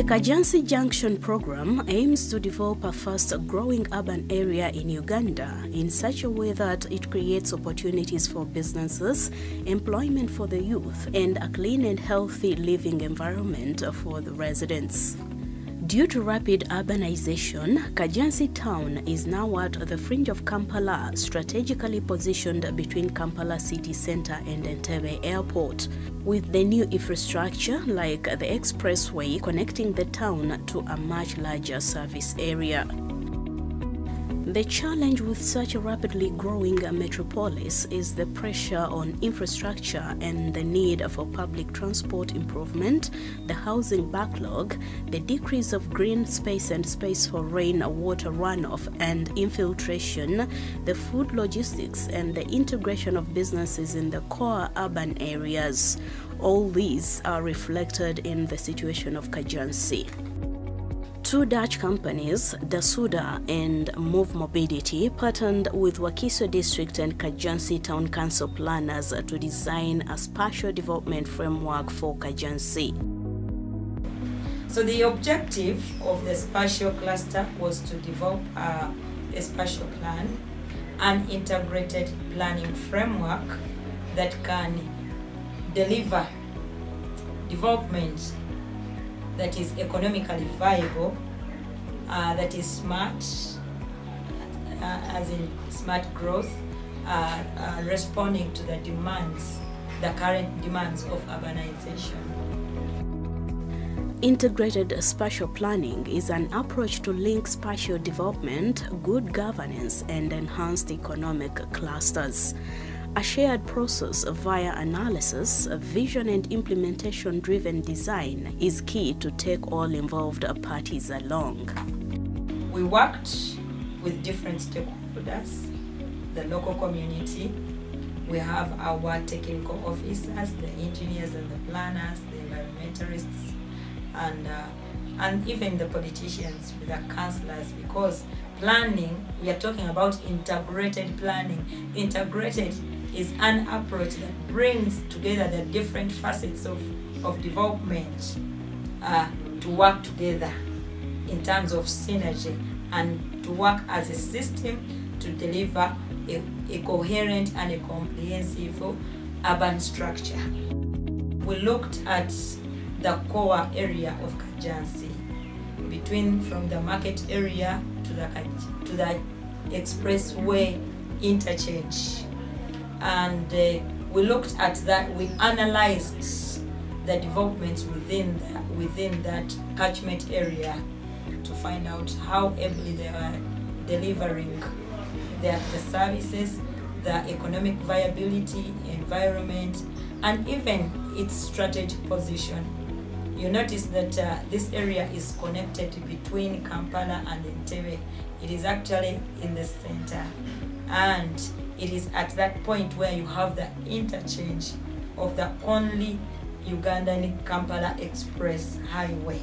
The Kajjansi Junction program aims to develop a fast-growing urban area in Uganda in such a way that it creates opportunities for businesses, employment for the youth, and a clean and healthy living environment for the residents. Due to rapid urbanization, Kajjansi town is now at the fringe of Kampala, strategically positioned between Kampala city center and Entebbe airport, with the new infrastructure like the expressway connecting the town to a much larger service area. The challenge with such a rapidly growing metropolis is the pressure on infrastructure and the need for public transport improvement, the housing backlog, the decrease of green space and space for rain-water runoff and infiltration, the food logistics, and the integration of businesses in the core urban areas. All these are reflected in the situation of Kajjansi. Two Dutch companies, Dasuda and Move Mobility, partnered with Wakiso District and Kajjansi Town Council planners to design a spatial development framework for Kajjansi. So the objective of the spatial cluster was to develop a spatial plan, an integrated planning framework that can deliver development that is economically viable, that is smart, as in smart growth, responding to the demands, the current demands of urbanization. Integrated spatial planning is an approach to link spatial development, good governance, and enhanced economic clusters. A shared process via analysis, vision and implementation-driven design is key to take all involved parties along. We worked with different stakeholders, the local community. We have our technical officers, the engineers and the planners, the environmentalists, and even the politicians with the councillors, because planning, we are talking about integrated planning. Integrated is an approach that brings together the different facets of development to work together in terms of synergy and to work as a system to deliver a coherent and a comprehensive urban structure. We looked at the core area of Kajjansi, from the market area to the expressway interchange. And we looked at that, we analyzed the developments within that catchment area to find out how ably they are delivering the services, the economic viability, environment, and even its strategic position. You notice that this area is connected between Kampala and Entebbe. It is actually in the center, and it is at that point where you have the interchange of the only Ugandan Kampala Express Highway,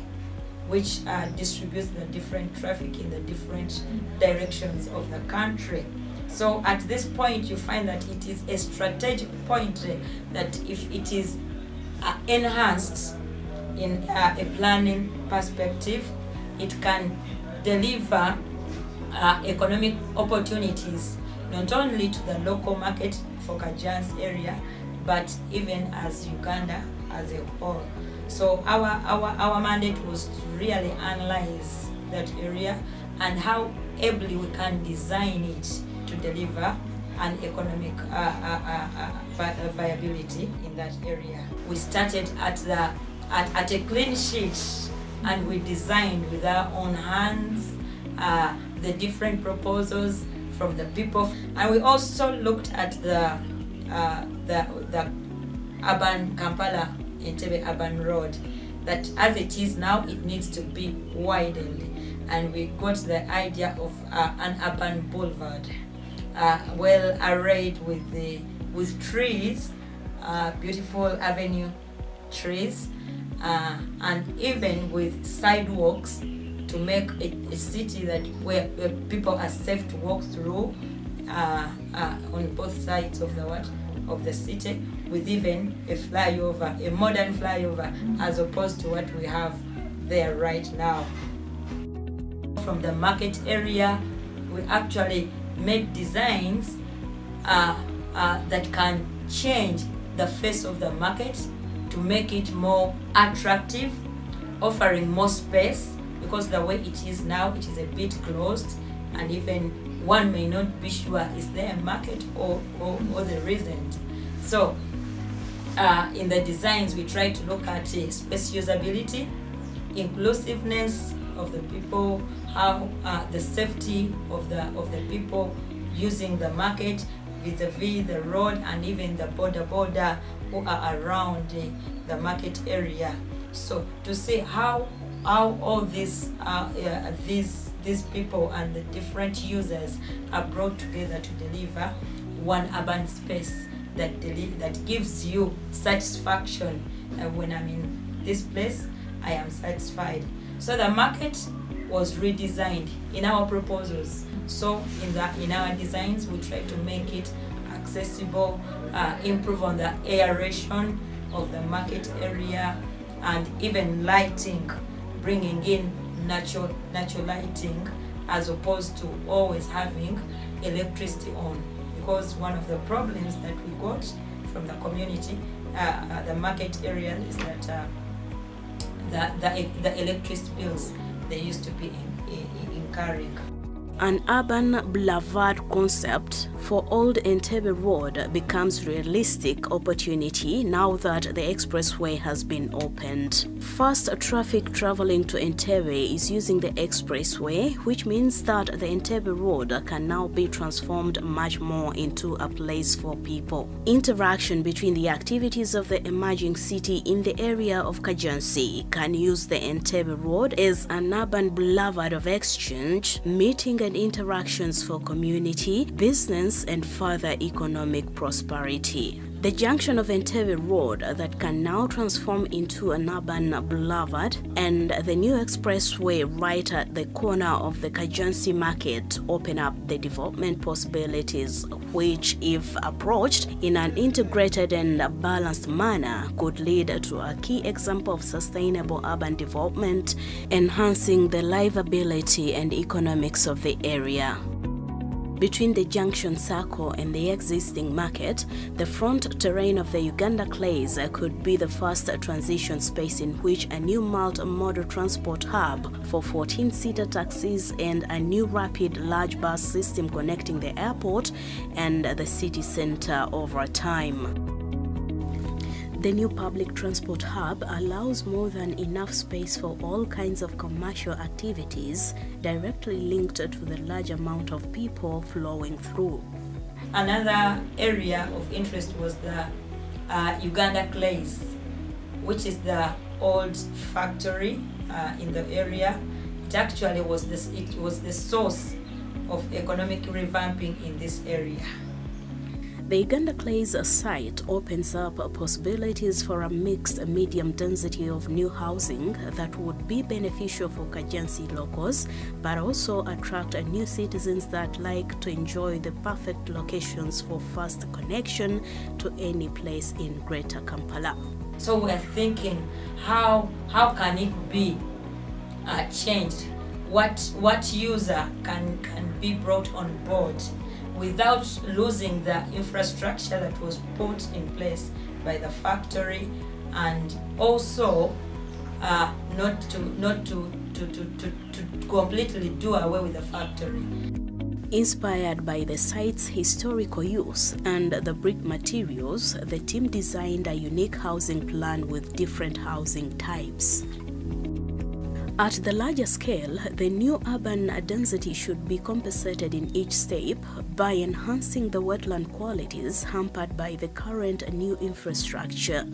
which distributes the different traffic in the different directions of the country. So at this point, you find that it is a strategic point that if it is enhanced in a planning perspective, it can deliver economic opportunities not only to the local market for Kajjansi area, but even as Uganda as a whole. So our mandate was to really analyze that area and how ably we can design it to deliver an economic viability in that area. We started at a clean sheet, and we designed with our own hands the different proposals from the people, and we also looked at the urban Kampala Entebbe urban road, that as it is now it needs to be widened, and we got the idea of an urban boulevard, well arrayed with trees, beautiful avenue trees, and even with sidewalks to make a city that where people are safe to walk through on both sides of the city, with even a flyover, a modern flyover, as opposed to what we have there right now. From the market area, we actually make designs that can change the face of the market to make it more attractive, offering more space, because the way it is now, it is a bit closed, and even one may not be sure is there a market or there isn't. So in the designs, we try to look at space usability, inclusiveness of the people, how the safety of the people using the market vis-a-vis the road, and even the border who are around the market area. So to see how all these people and the different users are brought together to deliver one urban space that gives you satisfaction. When I'm in this place, I am satisfied. So the market was redesigned in our proposals. So in our designs, we try to make it accessible, improve on the aeration of the market area, and even lighting, bringing in natural lighting as opposed to always having electricity on. Because one of the problems that we got from the community, the market area, is that the electricity bills they used to be incurring. An urban boulevard concept for Old Entebbe Road becomes realistic opportunity now that the expressway has been opened. Fast traffic traveling to Entebbe is using the expressway, which means that the Entebbe Road can now be transformed much more into a place for people. Interaction between the activities of the emerging city in the area of Kajjansi can use the Entebbe Road as an urban boulevard of exchange, meeting and interactions for community, business, and further economic prosperity. The junction of Entebbe Road that can now transform into an urban boulevard, and the new expressway right at the corner of the Kajjansi market open up the development possibilities which, if approached in an integrated and balanced manner, could lead to a key example of sustainable urban development, enhancing the livability and economics of the area. Between the junction circle and the existing market, the front terrain of the Uganda Clays could be the first transition space in which a new multi-modal transport hub for 14-seater taxis and a new rapid large bus system connecting the airport and the city center over time. The new public transport hub allows more than enough space for all kinds of commercial activities directly linked to the large amount of people flowing through. Another area of interest was the Uganda Clays, which is the old factory in the area. It actually was the source of economic revamping in this area. The Uganda Clays site opens up possibilities for a mixed medium density of new housing that would be beneficial for Kajjansi locals, but also attract new citizens that like to enjoy the perfect locations for fast connection to any place in Greater Kampala. So we're thinking, how can it be changed? What user can be brought on board without losing the infrastructure that was put in place by the factory, and also not to completely do away with the factory. Inspired by the site's historical use and the brick materials, the team designed a unique housing plan with different housing types. At the larger scale, the new urban density should be compensated in each step by enhancing the wetland qualities hampered by the current new infrastructure.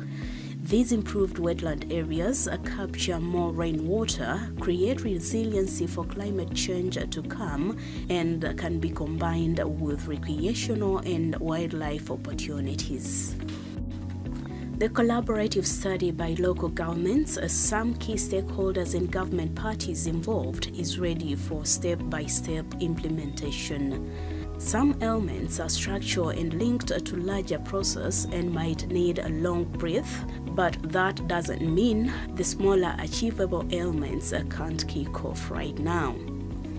These improved wetland areas capture more rainwater, create resiliency for climate change to come, and can be combined with recreational and wildlife opportunities. The collaborative study by local governments, some key stakeholders and government parties involved, is ready for step-by-step implementation. Some elements are structural and linked to larger process and might need a long breath, but that doesn't mean the smaller achievable elements can't kick off right now.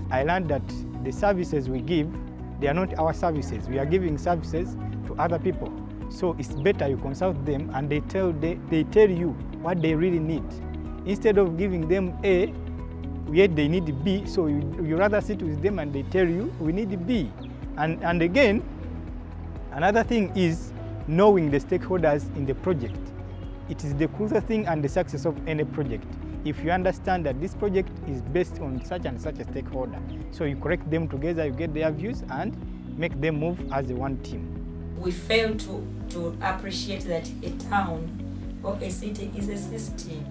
I learned that the services we give, they are not our services. We are giving services to other people. So it's better you consult them and they tell you what they really need. Instead of giving them A, yet they need B, so you rather sit with them and they tell you, we need B. And again, another thing is knowing the stakeholders in the project. It is the crucial thing and the success of any project. If you understand that this project is based on such and such a stakeholder, so you correct them together, you get their views and make them move as a one team. We fail to appreciate that a town or a city is a system.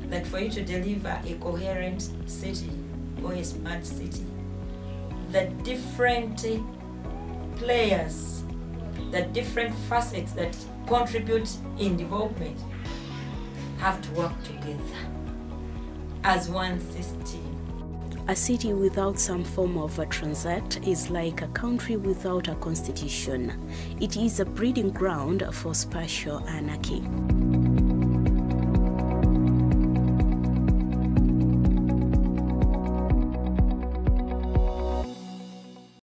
That for you to deliver a coherent city or a smart city, the different players, the different facets that contribute in development have to work together as one system. A city without some form of a transit is like a country without a constitution. It is a breeding ground for spatial anarchy.